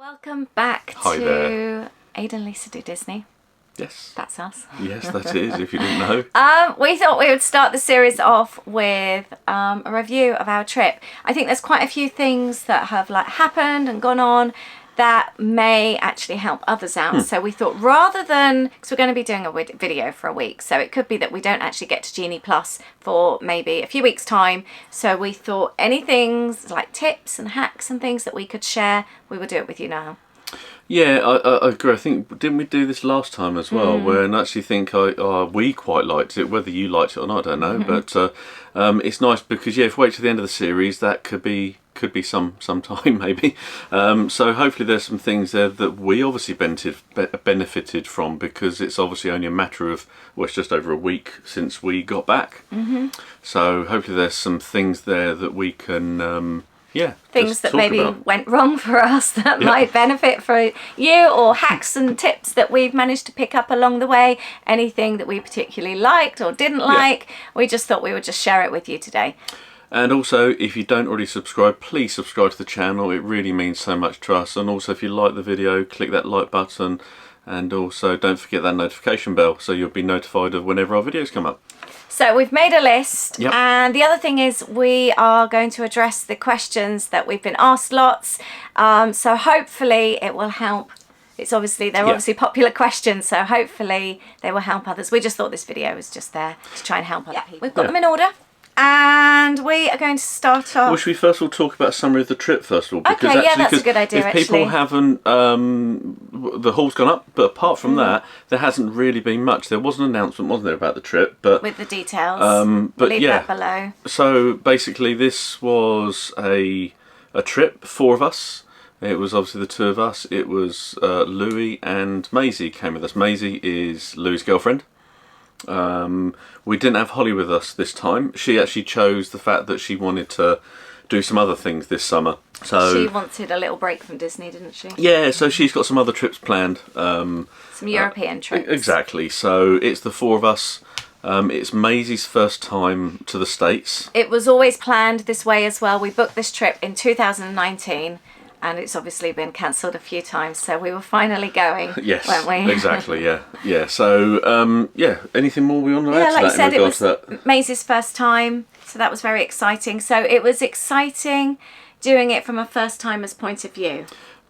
Welcome back Hi to there. Ada and Lisa Do Disney. Yes. That's us. Yes, that is, if you didn't know. We thought we would start the series off with a review of our trip. I think there's quite a few things that have happened and gone on that may actually help others out. So we thought rather than, because we're going to be doing a video for a week, so it could be that we don't actually get to Genie Plus for maybe a few weeks time. So we thought any things like tips and hacks and things that we could share, we would do it with you now. Yeah, I agree. I think, didn't we do this last time as well? Where I actually think we quite liked it. Whether you liked it or not, I don't know. But it's nice because, yeah, if we wait to the end of the series, that could be some time maybe. So hopefully there's some things there that we obviously benefited from, because it's obviously only a matter of, well, it's just over a week since we got back. So hopefully there's some things there that we can... things that maybe went wrong for us that might benefit for you, or hacks and tips that we've managed to pick up along the way. Anything that we particularly liked or didn't like, we just thought we would just share it with you today. And also, if you don't already subscribe, please subscribe to the channel. It really means so much to us. And also, if you like the video, click that like button. And also, don't forget that notification bell, so you'll be notified of whenever our videos come up. So we've made a list, and the other thing is we are going to address the questions that we've been asked lots. So hopefully it will help. They're obviously popular questions, so hopefully they will help others. We just thought this video was just there to try and help other people. We've got them in order. And we are going to start off... Well, should we first of all talk about a summary of the trip first of all? Because that's a good idea, if people haven't... the haul's gone up, but apart from that, there hasn't really been much. There was an announcement, wasn't there, about the trip? But with the details. But leave that below. So basically this was a trip, 4 of us. It was obviously the 2 of us. It was Louis and Maisie came with us. Maisie is Louis' girlfriend. We didn't have Holly with us this time. She actually chose the fact that she wanted to do some other things this summer. So she wanted a little break from Disney, didn't she? Yeah, so she's got some other trips planned. Some European trips. Exactly. So it's the 4 of us. It's Maisie's first time to the States. It was always planned this way as well. We booked this trip in 2019. And it's obviously been cancelled a few times, so we were finally going, weren't we? Exactly, yeah. So, anything more we want to add to that? Like you said, it was Maisie's first time, so that was very exciting. So it was exciting doing it from a first-timer's point of view.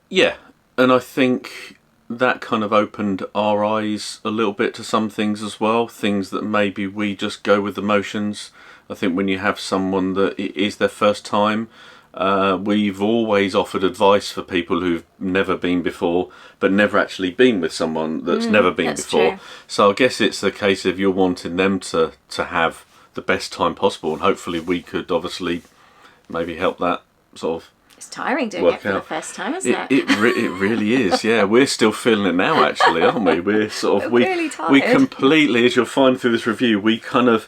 Yeah, and I think that kind of opened our eyes a little bit to some things as well, things that maybe we just go with the motions. I think when you have someone that it is their first time... we've always offered advice for people who've never been before, but never actually been with someone that's never been before. True. So I guess it's the case of you're wanting them to have the best time possible, and hopefully we could obviously maybe help that sort of. It's tiring doing it for the first time, isn't it? It really is. Yeah, we're still feeling it now, actually, aren't we? We're sort of really tired. We completely, as you'll find through this review, we kind of.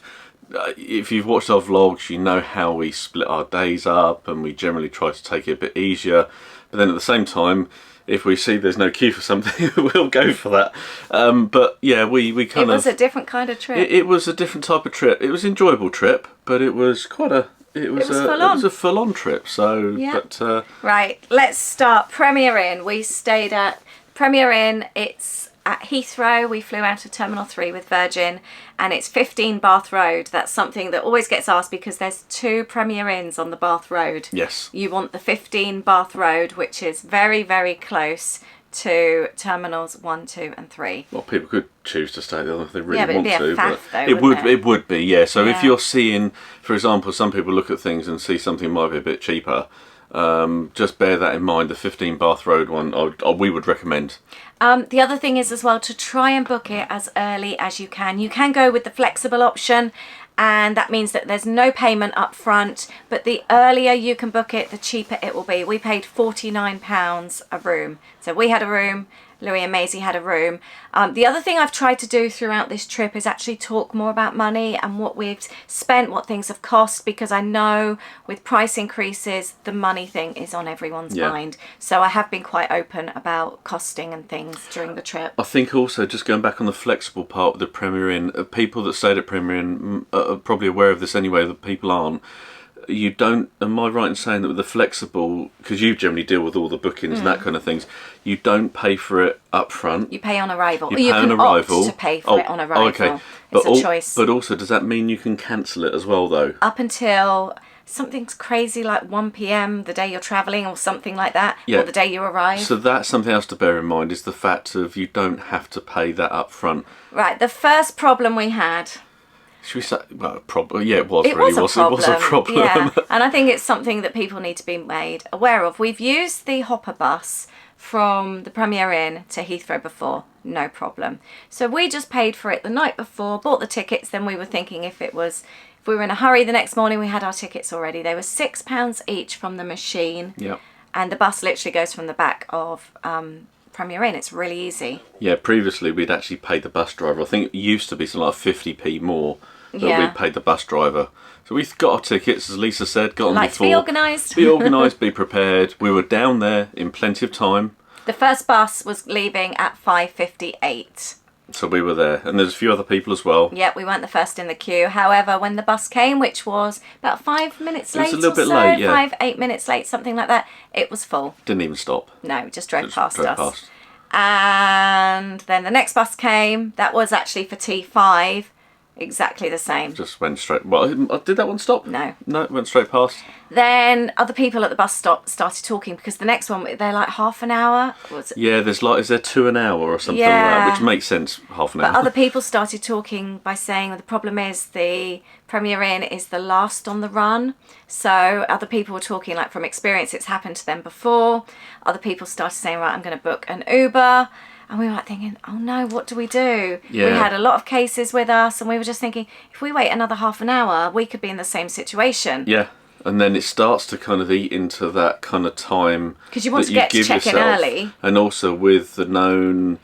If you've watched our vlogs, you know how we split our days up, and we generally try to take it a bit easier. But then at the same time, if we see there's no queue for something, we'll go for that. But yeah, we kind of... It was a different kind of trip. It was a different type of trip. It was an enjoyable trip, but it was quite a... It was a full-on trip. So, but right, let's start. Premier Inn. We stayed at Premier Inn. It's at Heathrow. We flew out of Terminal 3 with Virgin, and it's 15 Bath Road. That's something that always gets asked because there's 2 Premier Inns on the Bath Road. Yes. You want the 15 Bath Road, which is very, very close to Terminals 1, 2 and 3. Well, people could choose to stay there if they really want to. Yeah, but it'd be a faff though, it would be, yeah. So if you're seeing, for example, some people look at things and see something might be a bit cheaper, just bear that in mind. The 15 Bath Road one, we would recommend. The other thing is as well to try and book it as early as you can. You can go with the flexible option, and that means that there's no payment up front, but the earlier you can book it, the cheaper it will be. We paid £49 a room. So we had a room, Louis and Maisie had a room. The other thing I've tried to do throughout this trip is actually talk more about money and what we've spent, what things have cost, because I know with price increases, the money thing is on everyone's mind. So I have been quite open about costing and things during the trip. I think also, just going back on the flexible part of the Premier Inn, people that stayed at Premier Inn are probably aware of this anyway, that people aren't. you don't. Am I right in saying that with the flexible, because you generally deal with all the bookings and that kind of things, you don't pay for it up front. You pay on arrival. You Or you pay can on arrival. opt to pay for it on arrival. Okay. It's a choice. But also, does that mean you can cancel it as well, though? Up until something's crazy like 1 p.m. the day you're travelling or something like that, or the day you arrive. So that's something else to bear in mind, is the fact of you don't have to pay that up front. Right, the first problem we had... Should we say, well, problem? Yeah, it was It was a problem. Yeah, Yeah. and I think it's something that people need to be made aware of. We've used the hopper bus from the Premier Inn to Heathrow before, no problem. So we just paid for it the night before, bought the tickets, then we were thinking if we were in a hurry the next morning, we had our tickets already. They were £6 each from the machine. Yeah. And the bus literally goes from the back of Premier Inn. It's really easy. Yeah, previously we'd actually paid the bus driver. I think it used to be something like 50p more that we'd paid the bus driver. So we've got our tickets, as Lisa said, got them before. To be organised. Be organised, be prepared. We were down there in plenty of time. The first bus was leaving at 5:58. So we were there, and there's a few other people as well. Yep, we weren't the first in the queue. However, when the bus came, which was about 5 minutes late, it was a little bit late, yeah. 8 minutes late, something like that, it was full. Didn't even stop. No, it just drove past drove us. past. And then the next bus came. That was actually for T5. Exactly the same. Just went straight. Well, did that one stop? No. No, it went straight past. Then other people at the bus stop started talking because the next one, they're like half an hour. Yeah, is there 2 an hour or something like that, which makes sense, half an hour. But other people started talking by saying the problem is the Premier Inn is the last on the run. So other people were talking like from experience, it's happened to them before. Other people started saying, right, I'm going to book an Uber. And we were like thinking, oh no, what do we do? Yeah. We had a lot of cases with us and we were just thinking, if we wait another half an hour, we could be in the same situation. Yeah, and then it starts to kind of eat into that kind of time. Because you want to get to check in early. And also with the known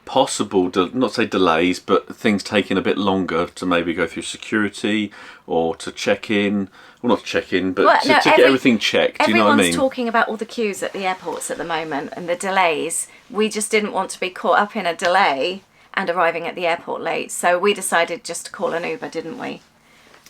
possible, not say delays, but things taking a bit longer to maybe go through security or to check in. Well, not to check in, but to get everything checked. Do you know what I mean? Everyone's talking about all the queues at the airports at the moment and the delays. We just didn't want to be caught up in a delay and arriving at the airport late. So we decided just to call an Uber, didn't we?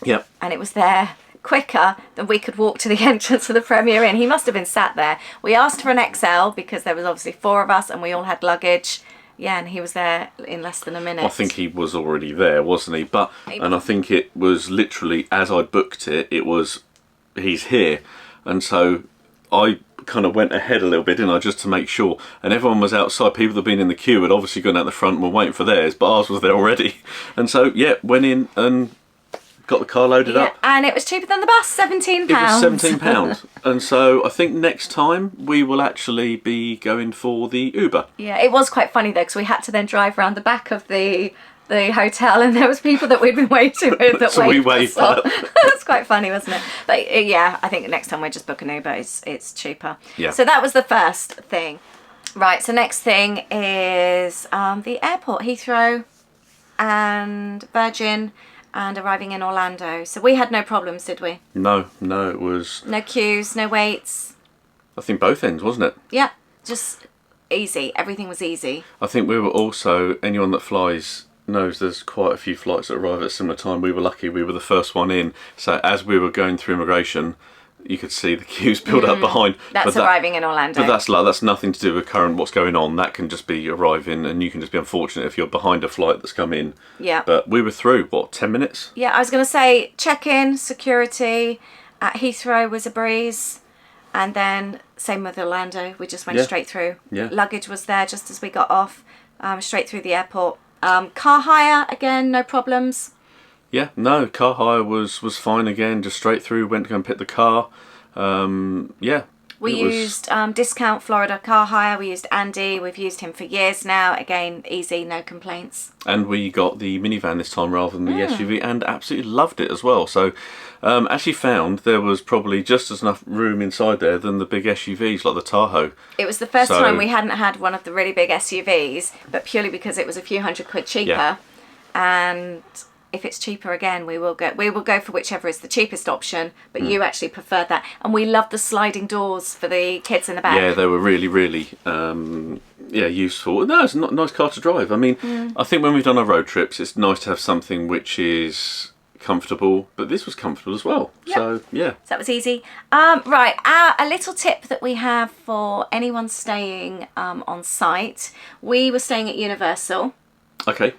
Yep. And it was there quicker than we could walk to the entrance of the Premier Inn. He must have been sat there. We asked for an XL because there was obviously 4 of us and we all had luggage. Yeah, and he was there in less than a minute. I think he was already there, wasn't he? But and I think it was literally as I booked it, he's here, and so I kind of went ahead a little bit, didn't I, just to make sure. And everyone was outside. People that had been in the queue had obviously gone out the front and were waiting for theirs, but ours was there already. And so went in and got the car loaded up. And it was cheaper than the bus, £17. It was £17. And so I think next time we will actually be going for the Uber. Yeah, it was quite funny though, because we had to then drive around the back of the hotel and there was people that we'd been waiting with that so we waved at. That's quite funny, wasn't it? But yeah, I think next time we just book an Uber. It's cheaper. Yeah. So that was the first thing. Right, so next thing is the airport, Heathrow and Virgin, and arriving in Orlando. So we had no problems, did we? No, it was... No queues, no waits. I think both ends, wasn't it? Yeah, just easy. Everything was easy. I think we were also, anyone that flies knows there's quite a few flights that arrive at a similar time. We were lucky, we were the first one in. So as we were going through immigration, you could see the queues build up behind. That's arriving in Orlando. But that's nothing to do with current what's going on. That can just be arriving, and you can just be unfortunate if you're behind a flight that's come in. Yeah. But we were through, 10 minutes? Yeah, I was going to say check-in, security at Heathrow was a breeze. And then same with Orlando. We just went straight through. Yeah. Luggage was there just as we got off, straight through the airport. Car hire, again, no problems. Yeah, no, car hire was fine again, just straight through, went to go and pick the car. We used Discount Florida Car Hire, we used Andy, we've used him for years now. Again, easy, no complaints. And we got the minivan this time rather than the SUV and absolutely loved it as well. So actually found there was probably just as enough room inside there than the big SUVs like the Tahoe. It was the first time we hadn't had one of the really big SUVs, but purely because it was a few £100 cheaper. Yeah. And if it's cheaper again, we will go for whichever is the cheapest option, but you actually preferred that. And we loved the sliding doors for the kids in the back. Yeah, they were really, really useful. No, it's a nice car to drive. I mean, I think when we've done our road trips, it's nice to have something which is comfortable, but this was comfortable as well. Yep. So yeah. So that was easy. Right, a little tip that we have for anyone staying on site. We were staying at Universal. Okay.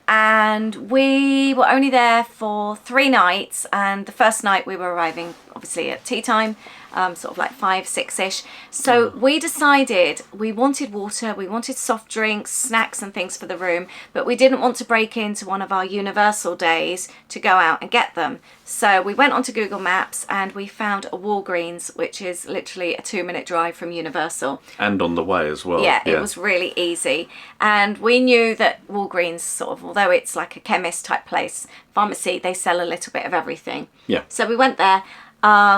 And we were only there for 3 nights, and the first night we were arriving obviously at tea time, sort of like 5, 6ish. So we decided we wanted water, we wanted soft drinks, snacks and things for the room, but we didn't want to break into one of our Universal days to go out and get them. So we went onto Google Maps and we found a Walgreens, which is literally a 2-minute drive from Universal. And on the way as well. Yeah, it was really easy. And we knew that Walgreens, sort of, although it's like a chemist type place, pharmacy, they sell a little bit of everything. Yeah. So we went there.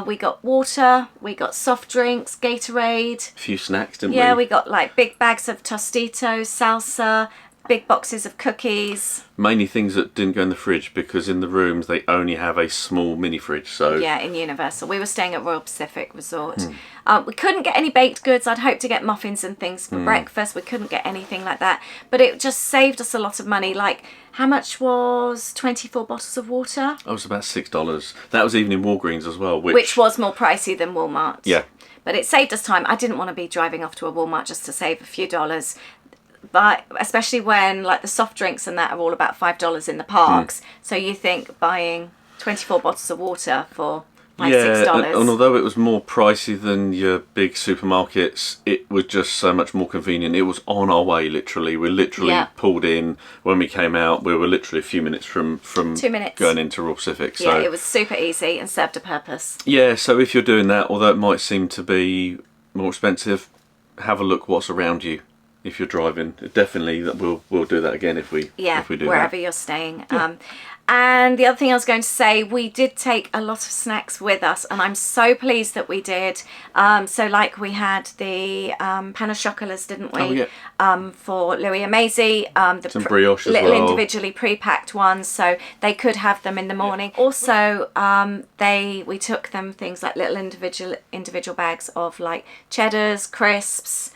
We got water, we got soft drinks, Gatorade. A few snacks, didn't we? Yeah, we got like big bags of Tostitos, salsa, big boxes of cookies. Mainly things that didn't go in the fridge, because in the rooms they only have a small mini fridge. So yeah, in Universal. We were staying at Royal Pacific Resort. We couldn't get any baked goods. I'd hoped to get muffins and things for breakfast. We couldn't get anything like that. But it just saved us a lot of money. Like, how much was 24 bottles of water? That was about $6. That was even in Walgreens as well. Which was more pricey than Walmart. Yeah. But it saved us time. I didn't want to be driving off to a Walmart just to save a few dollars. But especially when like the soft drinks and that are all about $5 in the parks. So you think buying 24 bottles of water for like $6. And although it was more pricey than your big supermarkets, it was just so much more convenient. It was on our way, literally. We literally pulled in. When we came out, we were literally a few minutes from 2 minutes going into Royal Pacific. So yeah, it was super easy and served a purpose. Yeah, so if you're doing that, although it might seem to be more expensive, have a look what's around you. If you're driving, definitely that we'll do that again if we do wherever that. you're staying. And the other thing I was going to say, we did take a lot of snacks with us, and I'm so pleased that we did. So like we had the pan au chocolats, didn't we? Oh, yeah. For Louis and Maisie, the some brioche as little well. individually pre-packed ones, so they could have them in the morning. Yeah. Also, we took them things like little individual bags of like cheddars, crisps,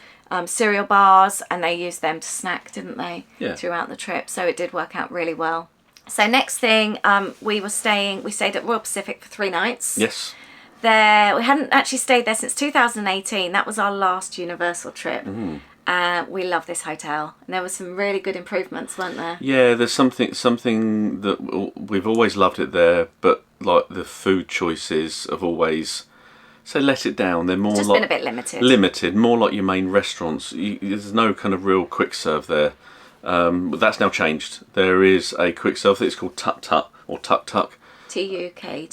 cereal bars, and they used them to snack, didn't they? Yeah. Throughout the trip, so it did work out really well. So next thing, we stayed at Royal Pacific for 3 nights. Yes. There, we hadn't actually stayed there since 2018. That was our last Universal trip. We love this hotel, and there were some really good improvements, weren't there? Yeah, there's something that we've always loved it there, but like the food choices have always let it down. They're more just like been a bit limited, more like your main restaurants. There's no kind of real quick serve there. But that's now changed. There is a quick serve that's called Tuk Tuk or Tuk Tuk. T-U-K,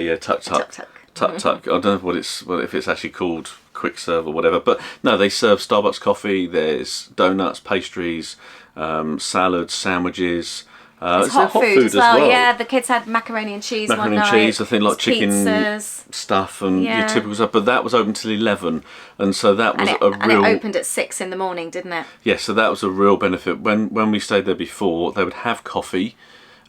yeah, Tuk Tuk. Tuk Tuk. I don't know if it's actually called quick serve or whatever. But no, they serve Starbucks coffee. There's donuts, pastries, salads, sandwiches. It's hot food as well. Yeah, the kids had macaroni and cheese one night. Macaroni and cheese, I think, like chicken pizzas, stuff and your typical stuff. But that was open till 11, and so that was and it opened at 6 in the morning, didn't it? Yeah, so that was a real benefit. When we stayed there before, they would have coffee,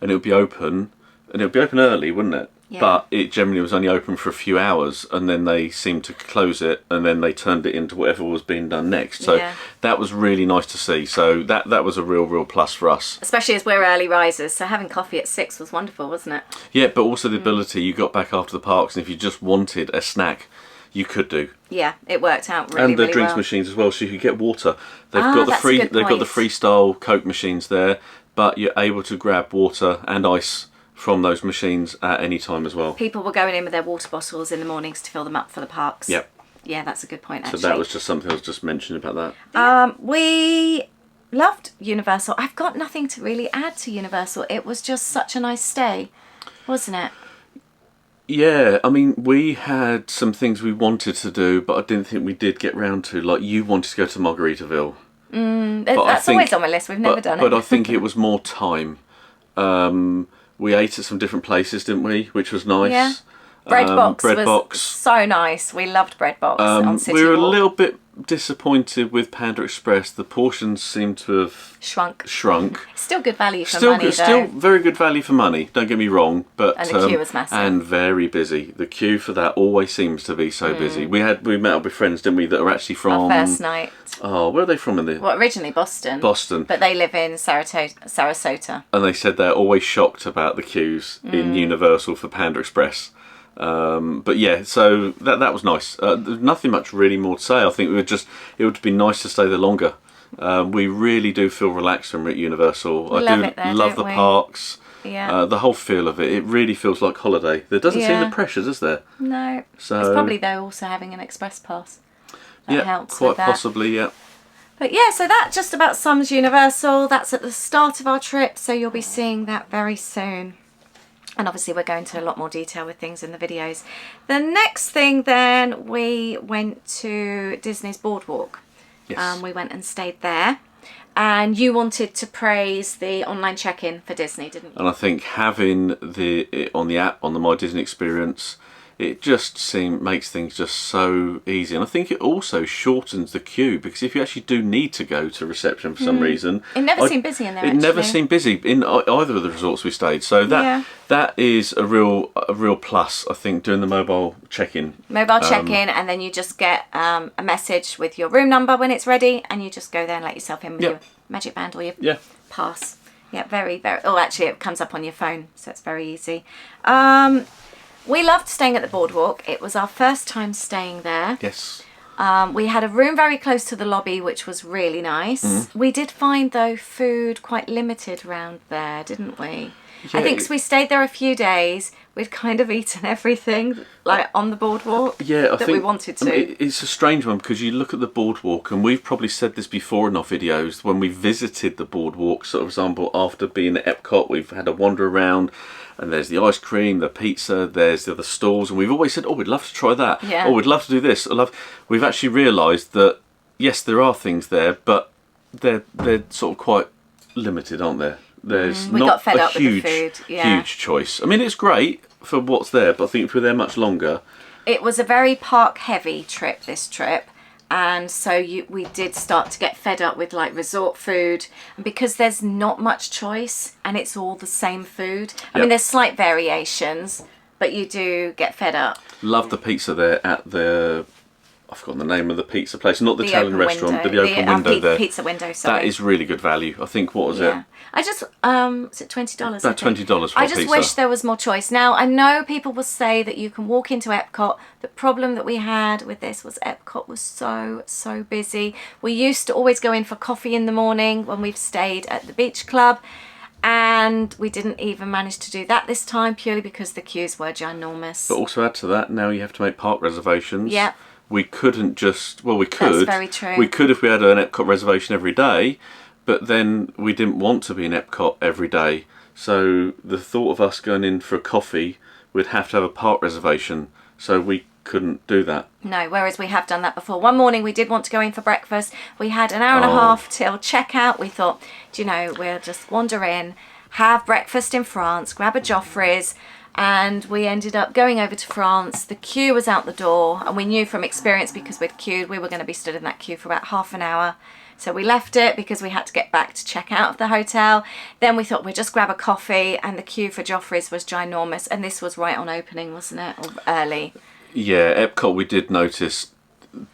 and it would be open, early, wouldn't it? Yeah. But it generally was only open for a few hours, and then they seemed to close it, and then they turned it into whatever was being done next. So that was really nice to see. So that was a real plus for us. Especially as we're early risers, so having coffee at 6 was wonderful, wasn't it? Yeah, but also the ability, you got back after the parks, and if you just wanted a snack, you could do. Yeah, it worked out really, and the really drinks well. machines as well, so you could get water. They've got the freestyle Coke machines there, but you're able to grab water and ice from those machines at any time as well. People were going in with their water bottles in the mornings to fill them up for the parks. Yep. Yeah, that's a good point, actually. So that was just something I was just mentioning about that. We loved Universal. I've got nothing to really add to Universal. It was just such a nice stay, wasn't it? Yeah, I mean, we had some things we wanted to do, but I didn't think we did get round to. Like, you wanted to go to Margaritaville. That's always on my list. We've never done it. But I think it was more time. We ate at some different places, didn't we? Which was nice. Bread Box. was so nice. We loved Bread Box on City We were a Walk. little bit disappointed with Panda Express. The portions seem to have Shrunk. Still good value for Still money, good, still very good value for money. Don't get me wrong, but And the queue was massive. and very busy. The queue for that always seems to be so busy. We met up with friends, didn't we, that are actually from Our first night. Oh, where are they from in the? Well, originally Boston. Boston. But they live in Sarasota. And they said they're always shocked about the queues in Universal for Panda Express. But yeah, so that was nice. There's nothing much really more to say. I think it would be nice to stay there longer. We really do feel relaxed when we're at Universal. We love it there, love don't the we? parks. Yeah. The whole feel of it. It really feels like holiday. There doesn't seem the pressures, is there? No. So It's probably though also having an express pass. That helps quite with that. possibly. Yeah. But yeah, so that just about sums Universal. That's at the start of our trip, so you'll be seeing that very soon. And obviously we're going to a lot more detail with things in the videos. The next thing then, we went to Disney's Boardwalk. Yes. We went and stayed there. And you wanted to praise the online check-in for Disney, didn't you? And I think having it on the app, on the My Disney experience, it just makes things just so easy. And I think it also shortens the queue, because if you actually do need to go to reception for some reason... It never seemed busy in there, It never seemed busy in either of the resorts we stayed. So that is a real plus, I think, doing the mobile check-in. Mobile check-in, and then you just get a message with your room number when it's ready, and you just go there and let yourself in with your magic band or your pass. Yeah, very, very... Oh, actually, it comes up on your phone, so it's very easy. We loved staying at the Boardwalk. It was our first time staying there. Yes. We had a room very close to the lobby, which was really nice. We did find, though, food quite limited around there, didn't we? Yeah, I think we stayed there a few days. We'd kind of eaten everything, like, on the Boardwalk we wanted to. I mean, it's a strange one, because you look at the Boardwalk, and we've probably said this before in our videos, when we visited the Boardwalk, so for example, after being at Epcot, we've had a wander around, and there's the ice cream, the pizza, there's the other stalls, and we've always said, oh, we'd love to try that. Yeah. Oh, we'd love to do this. We've actually realised that, yes, there are things there, but they're sort of quite limited, aren't there? There's we not got fed a up with the food. huge choice. I mean, it's great for what's there, but I think if we're there much longer... It was a very park-heavy trip, this trip. And so we did start to get fed up with like resort food, and because there's not much choice and it's all the same food. I mean, there's slight variations, but you do get fed up. Love the pizza there at the... I've forgotten the name of the pizza place, not the Italian restaurant, but the open window there. Pizza window, sorry. That is really good value. I think, what was it? I just, is it $20? About $20 for a pizza. I just wish there was more choice. Now, I know people will say that you can walk into Epcot. The problem that we had with this was Epcot was so busy. We used to always go in for coffee in the morning when we've stayed at the beach club. And we didn't even manage to do that this time, purely because the queues were ginormous. But also add to that, now you have to make park reservations. Yeah. We couldn't just... Well, we could. That's very true. We could if we had an Epcot reservation every day, but then we didn't want to be in Epcot every day. So the thought of us going in for a coffee, we'd have to have a park reservation. So we couldn't do that. No, whereas we have done that before. One morning we did want to go in for breakfast. We had an hour and a half till checkout. We thought, do you know, we'll just wander in, have breakfast in France, grab a Joffrey's, and we ended up going over to France. The queue was out the door, and we knew from experience, because we'd queued, we were going to be stood in that queue for about half an hour. So we left it because we had to get back to check out of the hotel. Then we thought we'd just grab a coffee, and the queue for Joffrey's was ginormous, and this was right on opening, wasn't it? Or early. Yeah, Epcot, we did notice,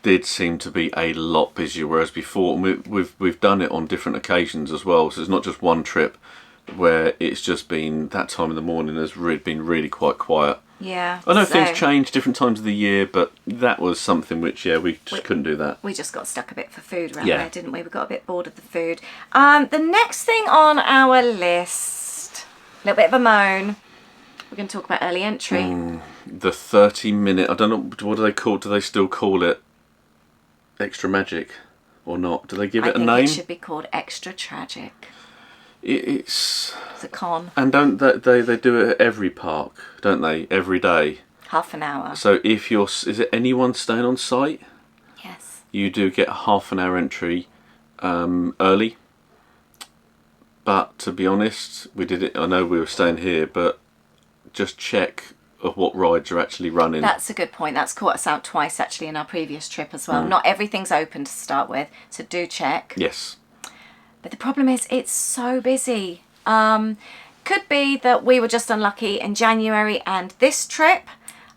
did seem to be a lot busier, whereas before, and we've done it on different occasions as well, so it's not just one trip where it's just been that time in the morning has been really quite quiet. Yeah. I know things change different times of the year, but that was something which, we just couldn't do that. We just got stuck a bit for food around there, didn't we? We got a bit bored of the food. The next thing on our list, a little bit of a moan. We're going to talk about early entry. The 30-minute, I don't know, what do they call it? Do they still call it Extra Magic or not? Do they give it a name? I think it should be called Extra Tragic. It's a con. And don't they do it at every park, don't they? Every day. Half an hour. So if is it anyone staying on site? Yes. You do get a half an hour entry early. But to be honest, we did it. I know we were staying here, but just check of what rides are actually running. That's a good point. That's caught us out twice actually in our previous trip as well. Not everything's open to start with, so do check. Yes. But the problem is it's so busy. Could be that we were just unlucky in January and this trip.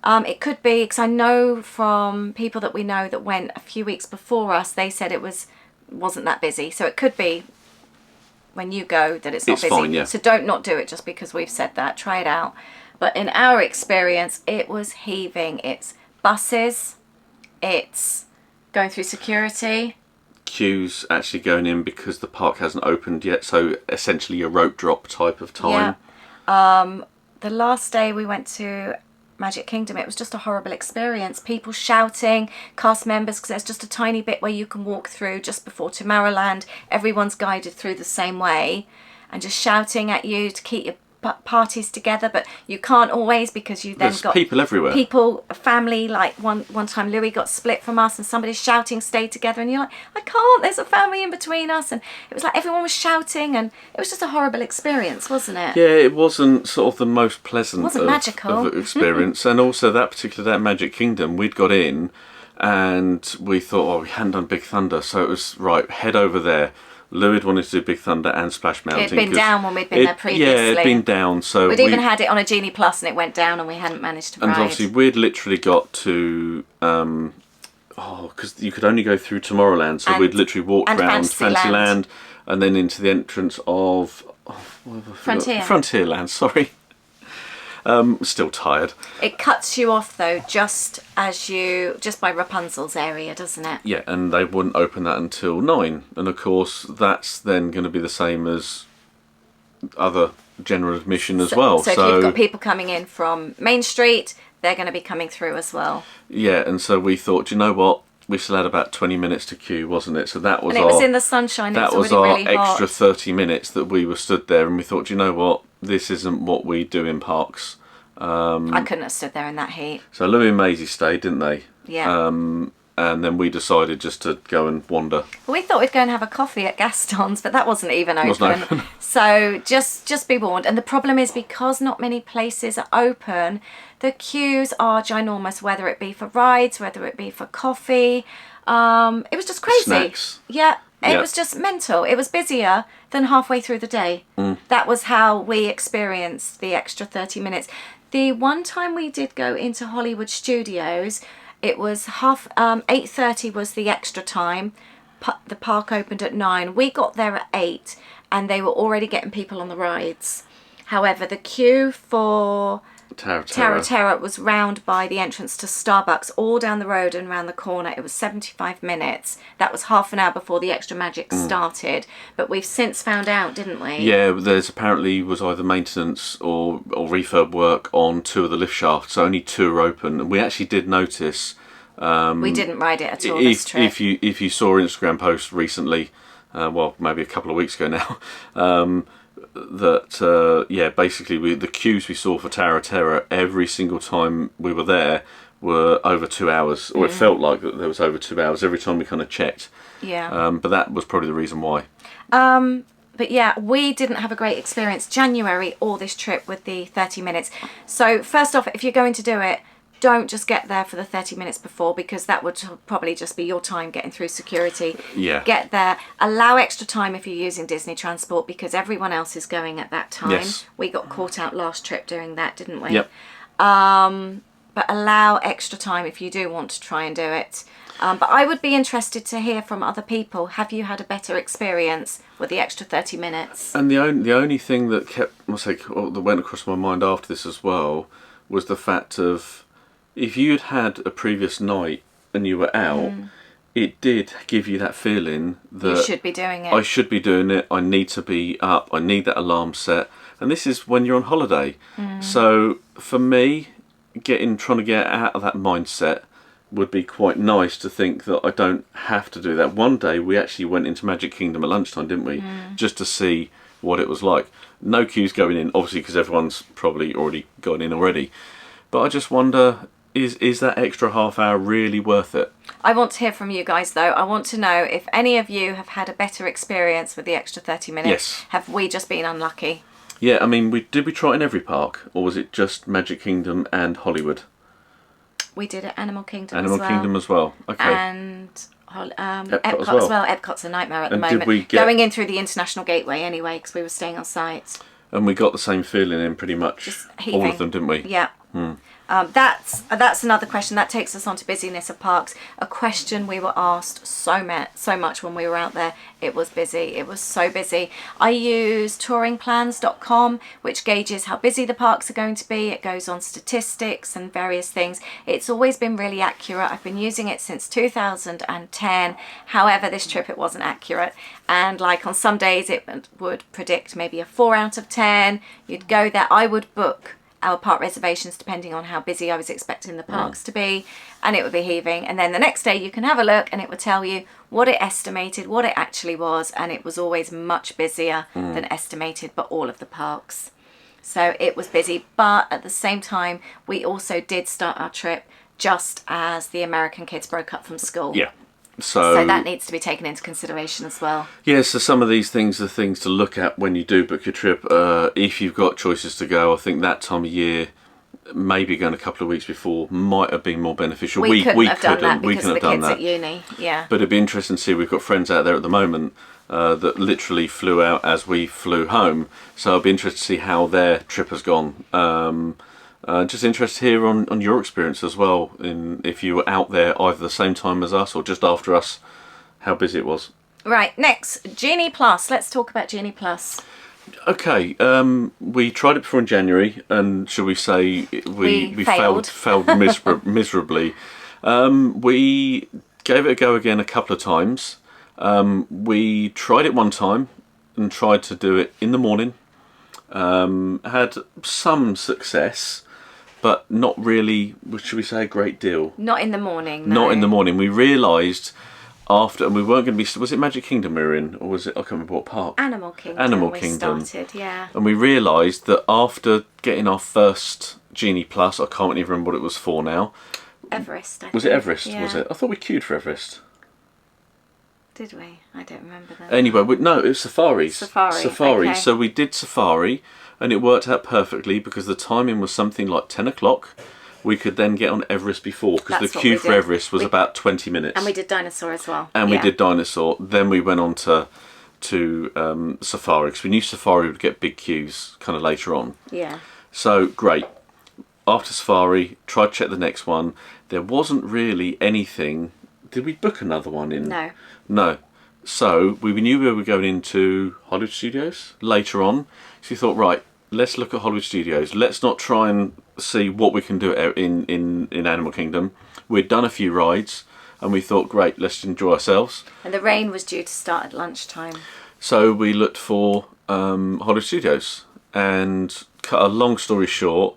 It could be, because I know from people that we know that went a few weeks before us, they said it wasn't that busy. So it could be when you go that it's not busy. Fine, yeah. So don't not do it just because we've said that. Try it out. But in our experience, it was heaving. It's buses. It's going through security. Queues actually going in because the park hasn't opened yet. So essentially a rope drop type of time. Yeah. The last day we went to Magic Kingdom, it was just a horrible experience. People shouting, cast members, because there's just a tiny bit where you can walk through just before Tomorrowland. Everyone's guided through the same way, and just shouting at you to keep your parties together, but you can't always, because you then There's got people everywhere. People, family, like one time Louis got split from us and somebody's shouting stay together, and you're like, I can't, there's a family in between us. And it was like everyone was shouting, and it was just a horrible experience, wasn't it? Yeah, it wasn't sort of the most pleasant magical of experience. And also that Magic Kingdom, we'd got in and we thought, we hadn't done Big Thunder, so it was right, head over there. Louis had wanted to do Big Thunder and Splash Mountain. It'd been down when we'd been there previously. Yeah, it'd been down. So we'd even had it on a Genie Plus and it went down and we hadn't managed to ride. And obviously we'd literally got to, because you could only go through Tomorrowland, so we'd literally walked around Fantasyland and then into the entrance of Frontierland, sorry. Still tired. It cuts you off though, just by Rapunzel's area, doesn't it? Yeah, and they wouldn't open that until 9, and of course that's then going to be the same as other general admission as well. So if you've got people coming in from Main Street, they're going to be coming through as well. Yeah, and so we thought, you know what? We still had about 20 minutes to queue, wasn't it? So that was and it was in the sunshine. That was our extra 30 minutes that we were stood there, and we thought, you know what? This isn't what we do in parks. I couldn't have stood there in that heat. So Louis and Maisie stayed, didn't they? Yeah. And then we decided just to go and wander. We thought we'd go and have a coffee at Gaston's, but that wasn't even open. So just be warned. And the problem is, because not many places are open, the queues are ginormous, whether it be for rides, whether it be for coffee. It was just crazy. Snacks. Yeah. It was just mental. It was busier than halfway through the day. That was how we experienced the extra 30 minutes. The one time we did go into Hollywood Studios, it was 8:30 was the extra time. The park opened at 9. We got there at 8 and they were already getting people on the rides. However, the queue for Terror was round by the entrance to Starbucks, all down the road and round the corner. It was 75 minutes. That was half an hour before the extra magic started. But we've since found out, didn't we? Yeah, there's apparently was either maintenance or refurb work on 2 of the lift shafts. So only 2 are open. And we actually did notice. We didn't ride it at all this trip. If you saw an Instagram post recently, well, maybe a couple of weeks ago now, that basically the queues we saw for Tower of Terror every single time we were there were over 2 hours, or it felt like that there was over 2 hours every time we kind of checked. Yeah. But that was probably the reason why. But yeah, we didn't have a great experience January or this trip with the 30 minutes. So first off, if you're going to do it, don't just get there for the 30 minutes before, because that would probably just be your time getting through security. Yeah. Get there. Allow extra time if you're using Disney transport, because everyone else is going at that time. Yes. We got caught out last trip doing that, didn't we? Yep. But allow extra time if you do want to try and do it. But I would be interested to hear from other people. Have you had a better experience with the extra 30 minutes? And the only thing that that went across my mind after this as well was the fact of, if you'd had a previous night and you were out, it did give you that feeling that you should be doing it. I should be doing it. I need to be up. I need that alarm set. And this is when you're on holiday. So for me, trying to get out of that mindset would be quite nice, to think that I don't have to do that. One day we actually went into Magic Kingdom at lunchtime, didn't we? Just to see what it was like. No queues going in, obviously, because everyone's probably already gone in already. But I just wonder, is that extra half hour really worth it? I want to hear from you guys though. I want to know if any of you have had a better experience with the extra 30 minutes. Yes. Have we just been unlucky? Yeah, I mean, did we try it in every park, or was it just Magic Kingdom and Hollywood? We did it Animal Kingdom Animal as well. Kingdom as well. Okay. And Epcot as as well. Epcot's a nightmare at the And moment. did we Going in through the International Gateway anyway, because we were staying on site. And we got the same feeling in pretty much Just all heaving. of them, didn't we? Yeah. That's another question that takes us on to busyness of parks. A question we were asked so much when we were out there. It was busy. It was so busy. I use touringplans.com, which gauges how busy the parks are going to be. It goes on statistics and various things. It's always been really accurate. I've been using it since 2010. However, this trip it wasn't accurate. And like on some days it would predict maybe a 4 out of 10. You'd go there. I would book our park reservations depending on how busy I was expecting the parks to be, and it would be heaving. And then the next day you can have a look and it would tell you what it estimated, what it actually was, and it was always much busier than estimated by all of the parks. So it was busy, but at the same time we also did start our trip just as the American kids broke up from school. Yeah. So that needs to be taken into consideration as well. Yeah, so some of these things are things to look at when you do book your trip. If you've got choices to go, I think that time of year, maybe going a couple of weeks before, might have been more beneficial. We couldn't have done that because of the kids that. at uni. Yeah. But it'd be interesting to see. We've got friends out there at the moment that literally flew out as we flew home. So I'd be interested to see how their trip has gone. Just interested to hear on your experience as well, if you were out there either the same time as us or just after us, how busy it was. Right, next, Genie Plus. Let's talk about Genie Plus. Okay, we tried it before in January, and shall we say we failed miserably. We gave it a go again a couple of times. We tried it one time and tried to do it in the morning. Had some success, but not really, should we say, a great deal. Not in the morning, no. Not in the morning. We realised after, and we weren't going to be, was it Magic Kingdom we were in, or was it, I can't remember what park? Animal Kingdom. Animal we Kingdom. started, yeah. And we realised that after getting our first Genie Plus, I can't even remember what it was for now. Everest, I think. Was it Everest, yeah. was it? I thought we queued for Everest. Did we? I don't remember that. Anyway, no, it was Safaris. Safari, okay. So we did Safari, and it worked out perfectly because the timing was something like 10 o'clock. We could then get on Everest before, because the queue for Everest was about 20 minutes. And we did Dinosaur as well. And we did Dinosaur. Then we went on to Safari, because we knew Safari would get big queues kind of later on. Yeah. So, great. After Safari, tried to check the next one. There wasn't really anything. Did we book another one in? No. No. So, we knew we were going into Hollywood Studios later on. So we thought, right, let's look at Hollywood Studios. Let's not try and see what we can do in Animal Kingdom. We'd done a few rides, and we thought, great, let's enjoy ourselves. And the rain was due to start at lunchtime. So we looked for Hollywood Studios. And cut a long story short,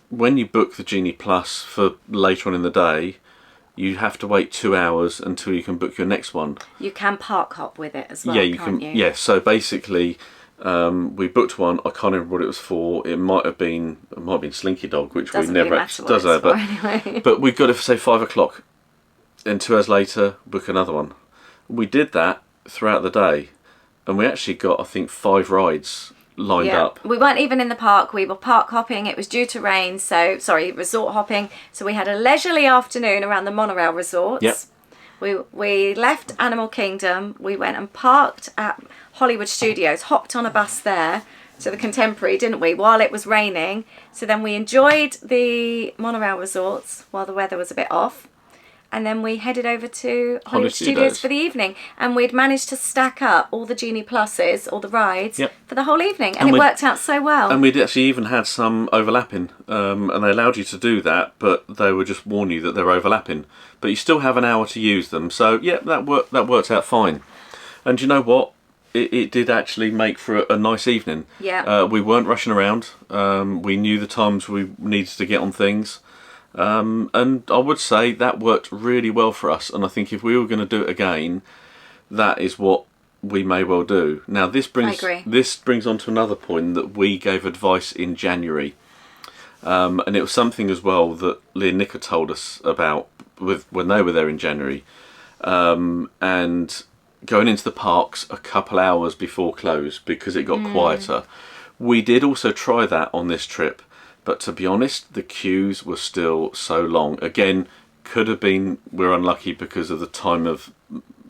when you book the Genie Plus for later on in the day, you have to wait 2 hours until you can book your next one. You can park hop with it as well, yeah, can't you? Yeah, so basically, we booked one. I can't remember what it was for. It might have been Slinky Dog, which Doesn't we never really actually matter does. what it's But for anyway. but we got it for say 5 o'clock, and 2 hours later, book another one. We did that throughout the day, and we actually got, I think, 5 rides lined up. We weren't even in the park. We were park hopping. It was due to rain, resort hopping. So we had a leisurely afternoon around the monorail resorts. Yep. We left Animal Kingdom. We went and parked at Hollywood Studios, hopped on a bus there to the Contemporary, didn't we, while it was raining. So then we enjoyed the monorail resorts while the weather was a bit off. And then we headed over to Hollywood Studios for the evening. And we'd managed to stack up all the Genie Pluses, all the rides, for the whole evening. And it worked out so well. And we'd actually even had some overlapping. And they allowed you to do that, but they would just warn you that they're overlapping. But you still have an hour to use them. So, yeah, that worked out fine. And you know what? It did actually make for a nice evening. Yeah. We weren't rushing around. We knew the times we needed to get on things. And I would say that worked really well for us, and I think if we were going to do it again, that is what we may well do. Now this brings on to another point that we gave advice in January, and it was something as well that Lee and Nick had told us about when they were there in January, and going into the parks a couple hours before close because it got quieter. We did also try that on this trip, but to be honest, the queues were still so long. Again, could have been we're unlucky because of the time of,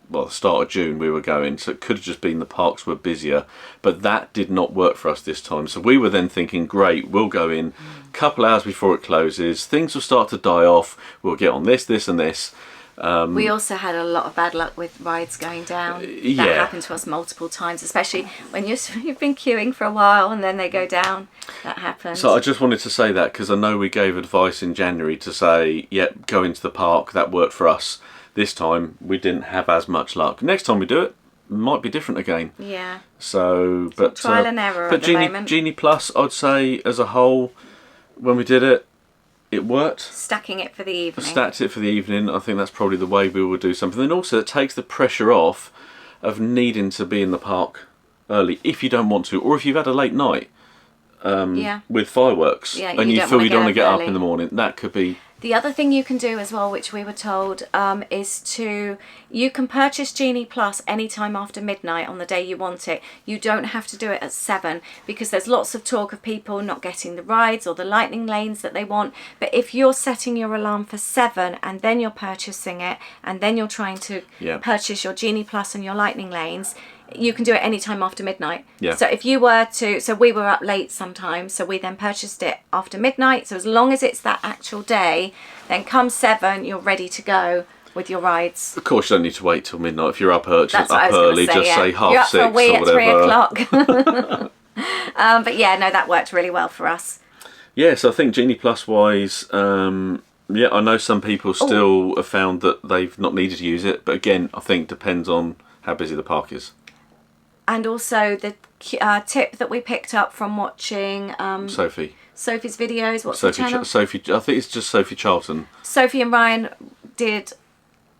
well, the start of June we were going, so it could have just been the parks were busier, but that did not work for us this time. So we were then thinking, great, we'll go in a couple hours before it closes, things will start to die off, we'll get on this, this and this. We also had a lot of bad luck with rides going down. Yeah. That happened to us multiple times, especially when you've been queuing for a while and then they go down. That happens. So I just wanted to say that because I know we gave advice in January to say, yep, go into the park, that worked for us. This time we didn't have as much luck. Next time we do it, might be different again. Yeah. So, but trial and error at the moment. Genie Plus, I'd say as a whole, when we did it, it worked. Stacking it for the evening. Stacked it for the evening. I think that's probably the way we would do something. And also it takes the pressure off of needing to be in the park early if you don't want to, or if you've had a late night with fireworks and you feel you don't want to get up in the morning. That could be... The other thing you can do as well, which we were told, is you can purchase Genie Plus anytime after midnight on the day you want it. You don't have to do it at 7 because there's lots of talk of people not getting the rides or the lightning lanes that they want. But if you're setting your alarm for 7 and then you're purchasing it and then you're trying to purchase your Genie Plus and your lightning lanes, you can do it anytime after midnight. Yeah. So if you were to, so we were up late sometimes, so we then purchased it after midnight. So as long as it's that actual day, then come 7, you're ready to go with your rides. Of course, you don't need to wait till midnight. If you're up early, That's what I was early, gonna say, just say half you're up 6 for a wee or at whatever. 3 o'clock. But yeah, no, that worked really well for us. Yeah, so I think Genie Plus wise, yeah, I know some people still have found that they've not needed to use it, but again, I think depends on how busy the park is. And also the tip that we picked up from watching Sophie's videos. What's the channel? Sophie, I think it's just Sophie Charlton. Sophie and Ryan did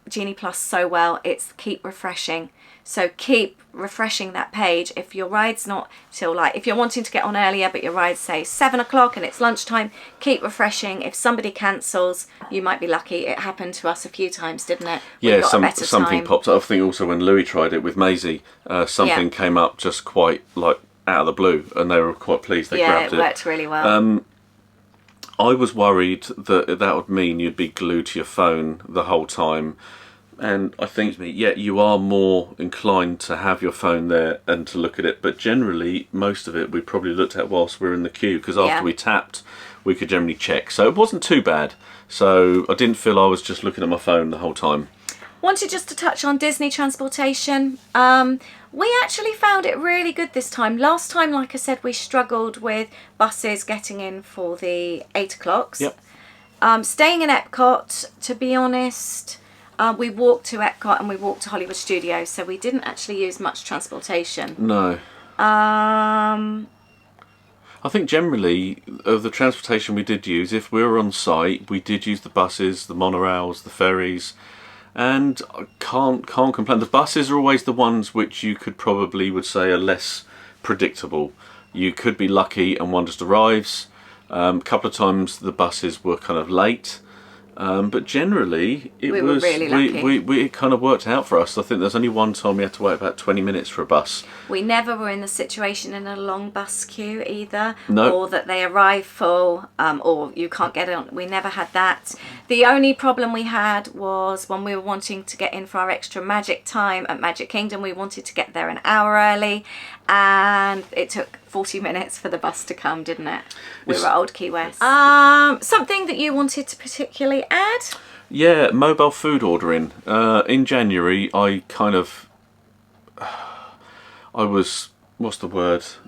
Genie Plus so well. It's keep refreshing. So keep refreshing that page. If your ride's not till if you're wanting to get on earlier, but your ride's say 7 o'clock and it's lunchtime, keep refreshing. If somebody cancels, you might be lucky. It happened to us a few times, didn't it? Yeah, something popped up. I think also when Louis tried it with Maisie, something came up just quite out of the blue, and they were quite pleased they grabbed it. Yeah, it worked really well. I was worried that would mean you'd be glued to your phone the whole time. And I think, you are more inclined to have your phone there and to look at it. But generally, most of it we probably looked at whilst we were in the queue, because after we tapped, we could generally check. So it wasn't too bad. So I didn't feel I was just looking at my phone the whole time. Wanted just to touch on Disney transportation. We actually found it really good this time. Last time, like I said, we struggled with buses getting in for the 8 o'clocks. Yep. Staying in Epcot, to be honest... we walked to Epcot and we walked to Hollywood Studios, so we didn't actually use much transportation. No. I think generally of the transportation we did use, if we were on site, we did use the buses, the monorails, the ferries, and I can't complain. The buses are always the ones which you would say are less predictable. You could be lucky and one just arrives. A couple of times the buses were kind of late. But generally, we were really lucky. It kind of worked out for us. I think there's only one time we had to wait about 20 minutes for a bus. We never were in the situation in a long bus queue either, no. Or that they arrive full, or you can't get on. We never had that. The only problem we had was when we were wanting to get in for our extra magic time at Magic Kingdom. We wanted to get there an hour early, and it took 40 minutes for the bus to come, didn't it? We were at Old Key West. Something that you wanted to particularly add? Yeah, mobile food ordering. In January, I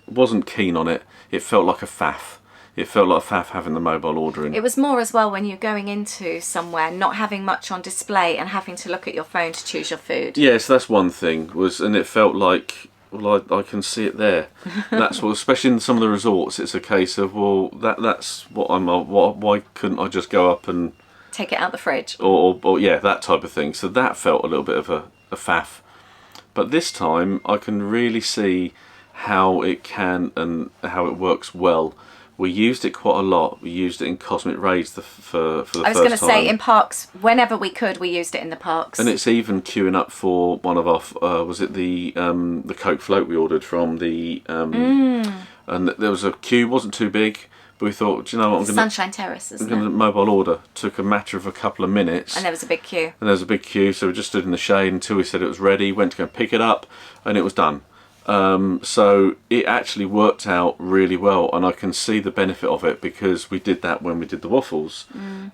wasn't keen on it. It felt like a faff. It felt like a faff having the mobile ordering. It was more as well when you're going into somewhere, not having much on display and having to look at your phone to choose your food. Yes, that's one thing. And it felt like... Well, I can see it there. That's what, especially in some of the resorts, it's a case of, well, that's what why couldn't I just go up and take it out the fridge? Or that type of thing. So that felt a little bit of a faff. But this time, I can really see how it can and how it works well. We used it quite a lot. We used it in Cosmic Rays for the first time. I was going to say, in parks, whenever we could, we used it in the parks. And it's even queuing up for one of our, was it the Coke float we ordered from the and there was a queue, wasn't too big, but we thought, do you know what, Sunshine Terrace, isn't I'm going to it? mobile order. Took a matter of a couple of minutes. And there was a big queue. So we just stood in the shade until we said it was ready, went to go and pick it up, and it was done. So it actually worked out really well, and I can see the benefit of it because we did that when we did the waffles.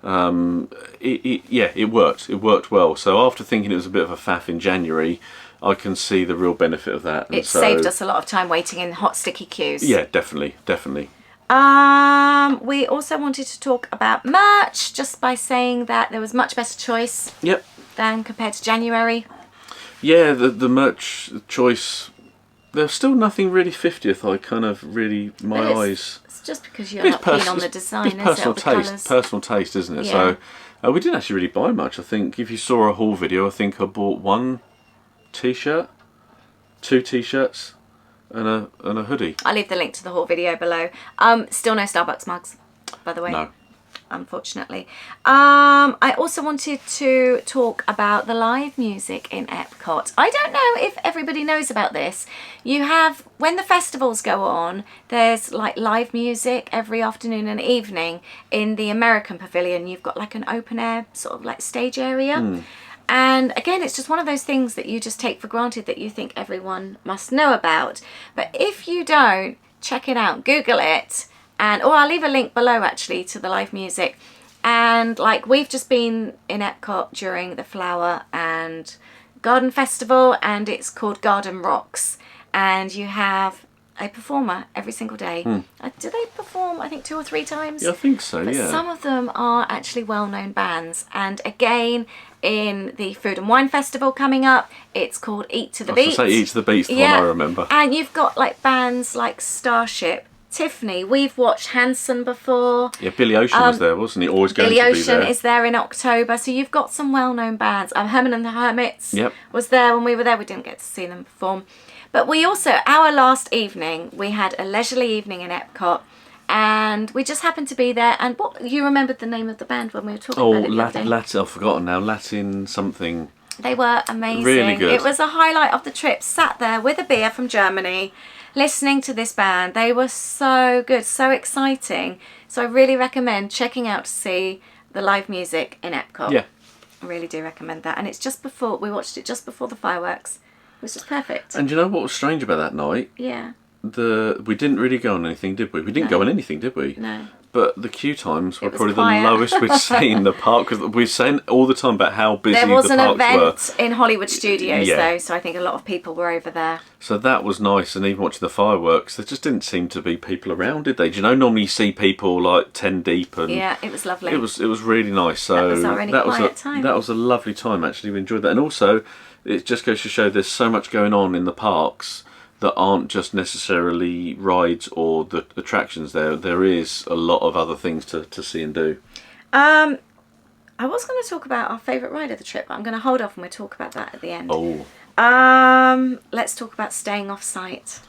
It worked. It worked well. So after thinking it was a bit of a faff in January, I can see the real benefit of that. It saved us a lot of time waiting in hot, sticky queues. Yeah, definitely. We also wanted to talk about merch, just by saying that there was much better choice. Yep. Than compared to January. Yeah, the merch choice. There's still nothing really 50th. I kind of really eyes. It's just because you're not keen on the design, it's personal taste. Personal taste, isn't it? Yeah. So we didn't actually really buy much. I think if you saw a haul video, I think I bought 1 t-shirt, 2 t-shirts, and a hoodie. I'll leave the link to the haul video below. Still no Starbucks mugs, by the way. No. Unfortunately. I also wanted to talk about the live music in Epcot. I don't know if everybody knows about this. You have, when the festivals go on, there's like live music every afternoon and evening in the American Pavilion. You've got like an open air sort of like stage area. And again, it's just one of those things that you just take for granted that you think everyone must know about. But if you don't, check it out, Google it. And I'll leave a link below actually to the live music. And like, we've just been in Epcot during the Flower and Garden Festival, and it's called Garden Rocks, and you have a performer every single day. Do they perform, I think, 2 or 3 times? Yeah, I think so. But yeah. some of them are actually well-known bands. And again, in the Food and Wine Festival coming up, it's called Eat to the Beat. Eat to the Beat's the one I remember. And you've got like bands like Starship, Tiffany. We've watched Hanson before. Yeah, Billy Ocean was there, wasn't he? Always going Billy to be there. Ocean is there in October. So you've got some well-known bands. Herman and the Hermits Yep. was there when we were there. We didn't get to see them perform. But we also, our last evening, we had a leisurely evening in Epcot. And we just happened to be there. And what, you remembered the name of the band when we were talking about it the other day? Latin, I've forgotten now. Latin something. They were amazing. Really good. It was a highlight of the trip. Sat there with a beer from Germany, listening to this band. They were so good, so exciting. So I really recommend checking out to see the live music in Epcot. Yeah. I really do recommend that. And it's just before, we watched it just before the fireworks, which was perfect. And you know what was strange about that night? Yeah. We didn't really go on anything, did we? We didn't go on anything, did we? No. But the queue times were It was probably quiet. the lowest we'd seen in the park, because we're saying all the time about how busy There was the an parks event were. in Hollywood Studios Yeah. though, so I think a lot of people were over there. So that was nice, and even watching the fireworks, there just didn't seem to be people around, did they? Do you know, normally you see people like 10 deep, and Yeah, it was lovely. it was really nice. So That was our only quiet time. That was a lovely time, actually. We enjoyed that, and also it just goes to show there's so much going on in the parks that aren't just necessarily rides or the attractions. There is a lot of other things to see and do. I was going to talk about our favourite ride of the trip, but I'm going to hold off and we'll talk about that at the end. Let's talk about staying off site.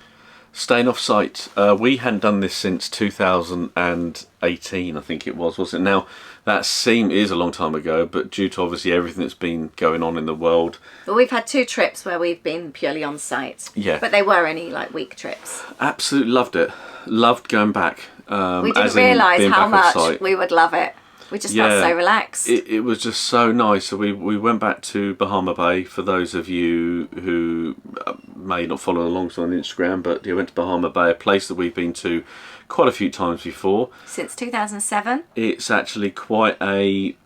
Staying off site. We hadn't done this since 2018, I think it was, wasn't it? Now, that is a long time ago, but due to obviously everything that's been going on in the world. But we've had 2 trips where we've been purely on site. Yeah. But they were only like week trips. Absolutely loved it. Loved going back. We didn't realise how much we would love it. We just felt so relaxed. It was just so nice. So we went back to Bahama Bay. For those of you who may not follow along on Instagram, but we went to Bahama Bay, a place that we've been to quite a few times before. Since 2007. It's actually quite a,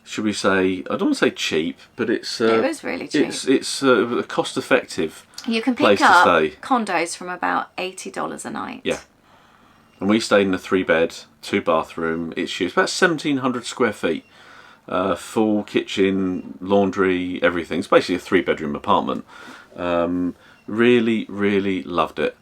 should we say, I don't want to say cheap, but it's... it was really cheap. It's a cost-effective You can place pick to up stay. condos from about $80 a night. Yeah. And we stayed in a 3-bed, 2-bathroom. It's huge. It's about 1,700 square feet. Full kitchen, laundry, everything. It's basically a 3-bedroom apartment. Really, really loved it.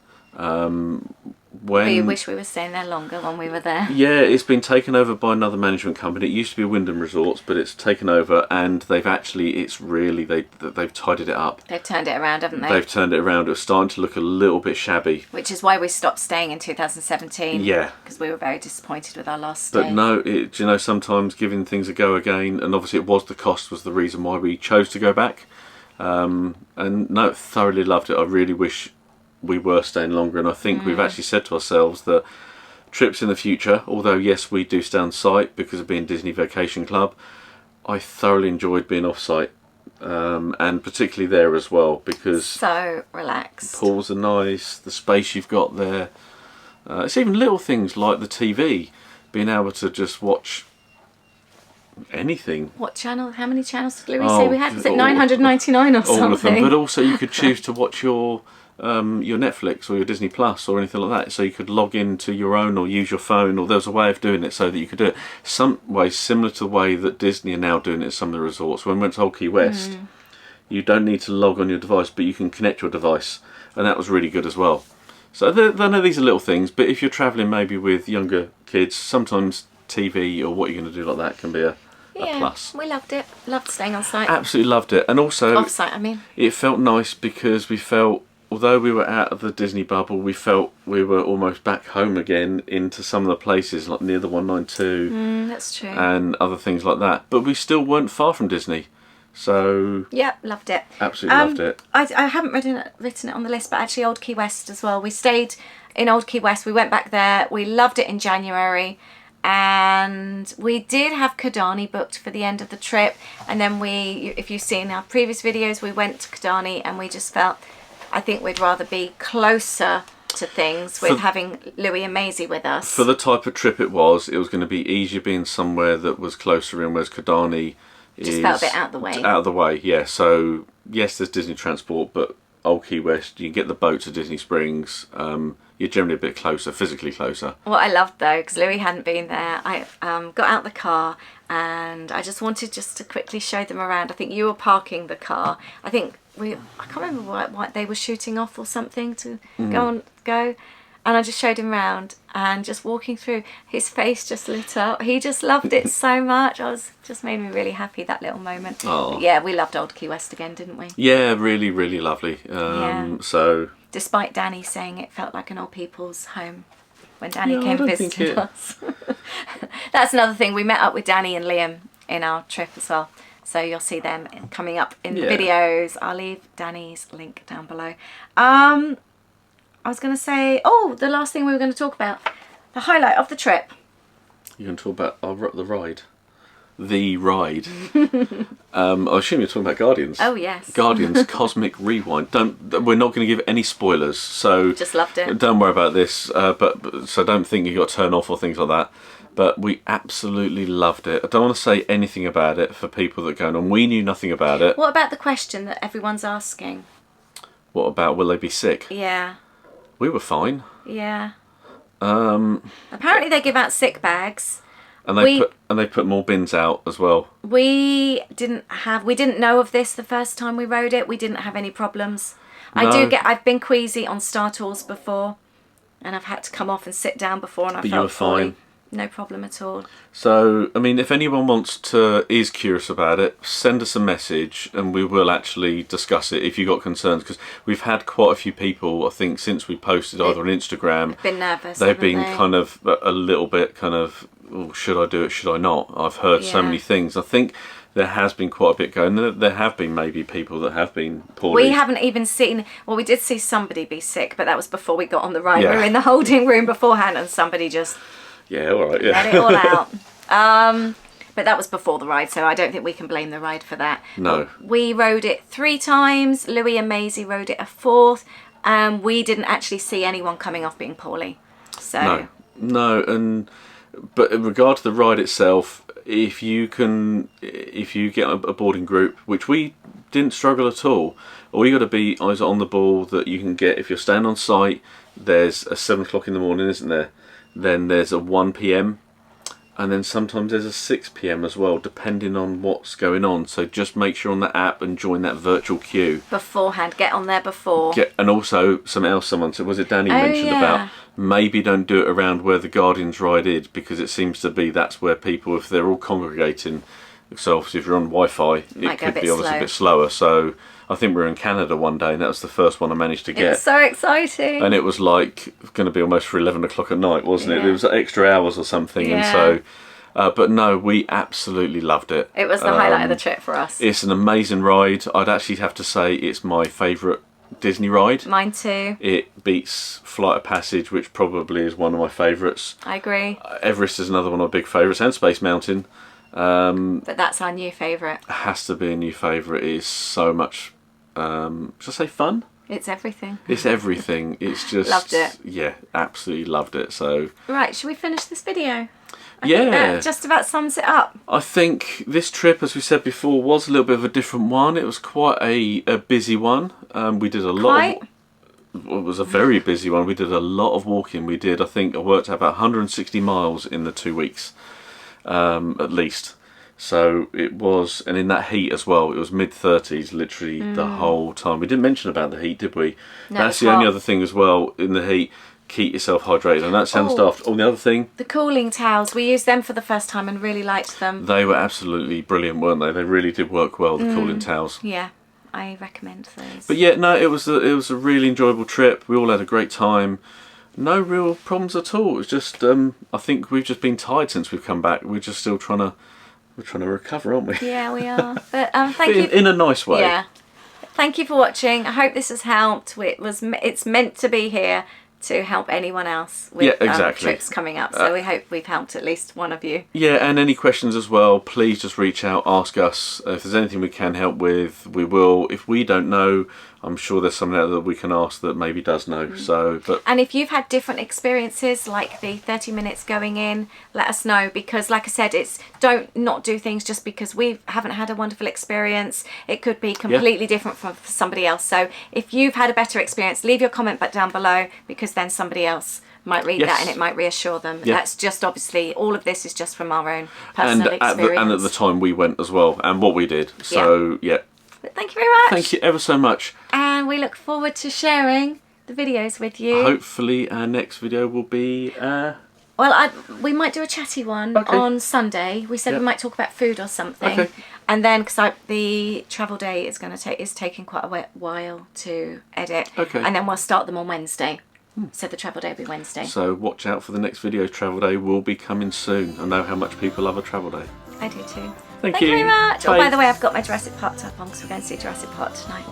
We wish we were staying there longer when we were there. Yeah, it's been taken over by another management company. It used to be Wyndham Resorts, but it's taken over, and they've actually, they've tidied it up. They've turned it around, haven't they? They've turned it around. It was starting to look a little bit shabby. Which is why we stopped staying in 2017. Yeah. Because we were very disappointed with our last stay. But no, do you know, sometimes giving things a go again, and obviously it was the cost was the reason why we chose to go back. And no, thoroughly loved it. I really wish we were staying longer. And I think we've actually said to ourselves that trips in the future, although yes, we do stay on site because of being Disney Vacation Club, I thoroughly enjoyed being off site, and particularly there as well, because so relaxed. Pools are nice, the space you've got there. It's even little things like the TV, being able to just watch anything. What channel? How many channels did Louis say we had? Was it 999 or something? All of them, but also you could choose to watch your Netflix or your Disney Plus or anything like that. So you could log into your own or use your phone, or there was a way of doing it so that you could do it some way similar to the way that Disney are now doing it at some of the resorts. When we went to Old Key West, you don't need to log on your device, but you can connect your device, and that was really good as well. So I know these are little things, but if you're travelling maybe with younger kids, sometimes TV or what you're going to do like that can be a plus. We loved it. Loved staying on site. Absolutely loved it. And also off site, I mean. It felt nice because we felt, although we were out of the Disney bubble, we felt we were almost back home again into some of the places like near the 192. That's true. And other things like that. But we still weren't far from Disney. So yep, loved it. Absolutely loved it. I haven't written it on the list, but actually Old Key West as well. We stayed in Old Key West. We went back there. We loved it in January. And we did have Kidani booked for the end of the trip. And then if you've seen our previous videos, we went to Kidani and we just felt, I think we'd rather be closer to things with having Louis and Maisie with us. For the type of trip it was going to be easier being somewhere that was closer in, whereas Kidani just felt a bit out of the way. Out of the way, yeah. So yes, there's Disney transport, but Old Key West, you can get the boat to Disney Springs. You're generally a bit closer, physically closer. What I loved though, because Louis hadn't been there, I got out the car and I just wanted to quickly show them around. I think you were parking the car. I think I can't remember what they were shooting off or something to go. And I just showed him around, and just walking through, his face just lit up. He just loved it so much. Just made me really happy, that little moment. Oh. Yeah, we loved Old Key West again, didn't we? Yeah, really, really lovely. So, despite Danny saying it felt like an old people's home when Danny came visiting us. That's another thing. We met up with Danny and Liam in our trip as well. So you'll see them coming up in the videos. I'll leave Danny's link down below. I was going to say, the last thing we were going to talk about, the highlight of the trip. You're going to talk about the ride? The ride. I assume you're talking about Guardians. Oh, yes. Guardians Cosmic Rewind. We're not going to give any spoilers, so just loved it. Don't worry about this. So don't think you got to turn off or things like that. But we absolutely loved it. I don't want to say anything about it for people that are going on. We knew nothing about it. What about the question that everyone's asking? What about, will they be sick? Yeah. We were fine. Yeah. Apparently they give out sick bags. And they put more bins out as well. We didn't know of this the first time we rode it. We didn't have any problems. No. I've been queasy on Star Tours before, and I've had to come off and sit down before, and I felt you were fine. No problem at all. So, I mean, if anyone is curious about it, send us a message and we will actually discuss it if you've got concerns. Because we've had quite a few people, I think, since we posted either on Instagram. Been nervous. They've been kind of a little bit kind of, should I do it, should I not? I've heard so many things. I think there has been quite a bit going. There have been maybe people that have been poorly. We haven't even seen, we did see somebody be sick, but that was before we got on the ride. We were in the holding room beforehand and somebody just... Yeah, all right, yeah. Let it all out. But that was before the ride, so I don't think we can blame the ride for that. No. We rode it 3 times. Louis and Maisie rode it a 4th. And we didn't actually see anyone coming off being poorly. So No, but in regard to the ride itself, if you get a boarding group, which we didn't struggle at all you got to be eyes on the ball that you can get. If you're staying on site, there's a 7 o'clock in the morning, isn't there? Then there's a 1 p.m. and then sometimes there's a 6 p.m. as well, depending on what's going on. So just make sure on the app and join that virtual queue beforehand. Get on there before. And also someone said, was it Danny mentioned about maybe don't do it around where the Guardians ride is, because it seems to be that's where people, if they're all congregating, so obviously if you're on Wi-Fi, it could be obviously a bit slower. So I think we were in Canada one day and that was the first one I managed to get. It was so exciting. And it was like going to be almost for 11 o'clock at night, wasn't it? It was extra hours or something. And so, but no, we absolutely loved it. It was the highlight of the trip for us. It's an amazing ride. I'd actually have to say it's my favourite Disney ride. Mine too. It beats Flight of Passage, which probably is one of my favourites. I agree. Everest is another one of my big favourites, and Space Mountain. But that's our new favourite. Has to be a new favourite. It is so much, should I say fun? It's everything. It's everything. It's just... Loved it. Yeah, absolutely loved it. So... Right, should we finish this video? I yeah. think that just about sums it up. I think this trip, as we said before, was a little bit of a different one. It was quite a busy one. We did a lot of... It was a very busy one. We did a lot of walking. We did, I think, I worked out about 160 miles in the 2 weeks, at least. So it was, and in that heat as well, it was mid-30s literally the whole time. We didn't mention about the heat, did we? No, that's the only other thing as well, in the heat, keep yourself hydrated. And that sounds daft. Oh, the other thing. The cooling towels, we used them for the first time and really liked them. They were absolutely brilliant, weren't they? They really did work well, the cooling towels. Yeah, I recommend those. But yeah, no, it was a really enjoyable trip. We all had a great time. No real problems at all. It was just, I think we've just been tired since we've come back. We're just still trying to recover, aren't we? Yeah, we are. But thank you. In a nice way. Yeah. Thank you for watching. I hope this has helped. It's meant to be here to help anyone else with trips coming up. So we hope we've helped at least one of you. Yeah, and any questions as well, please just reach out, ask us. If there's anything we can help with, we will. If we don't know, I'm sure there's someone out there that we can ask that maybe does know. And if you've had different experiences, like the 30 minutes going in, let us know, because like I said, don't not do things just because we haven't had a wonderful experience. It could be completely different for somebody else. So if you've had a better experience, leave your comment down below, because then somebody else might read that and it might reassure them. That's just, obviously, all of this is just from our own personal experience. And at the time we went as well, and what we did. So yeah. But thank you very much. Thank you ever so much. And we look forward to sharing the videos with you. Hopefully our next video will be... Well, we might do a chatty one on Sunday. We said we might talk about food or something. And then, because the travel day is taking quite a while to edit. And then we'll start them on Wednesday. So the travel day will be Wednesday. So watch out for the next video. Travel day will be coming soon. I know how much people love a travel day. I do too. Thank you very much. Bye. Oh, by the way, I've got my Jurassic Park top on because we're going to see Jurassic Park tonight.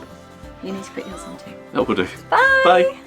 You need to put yours on too. That will do. Bye. Bye.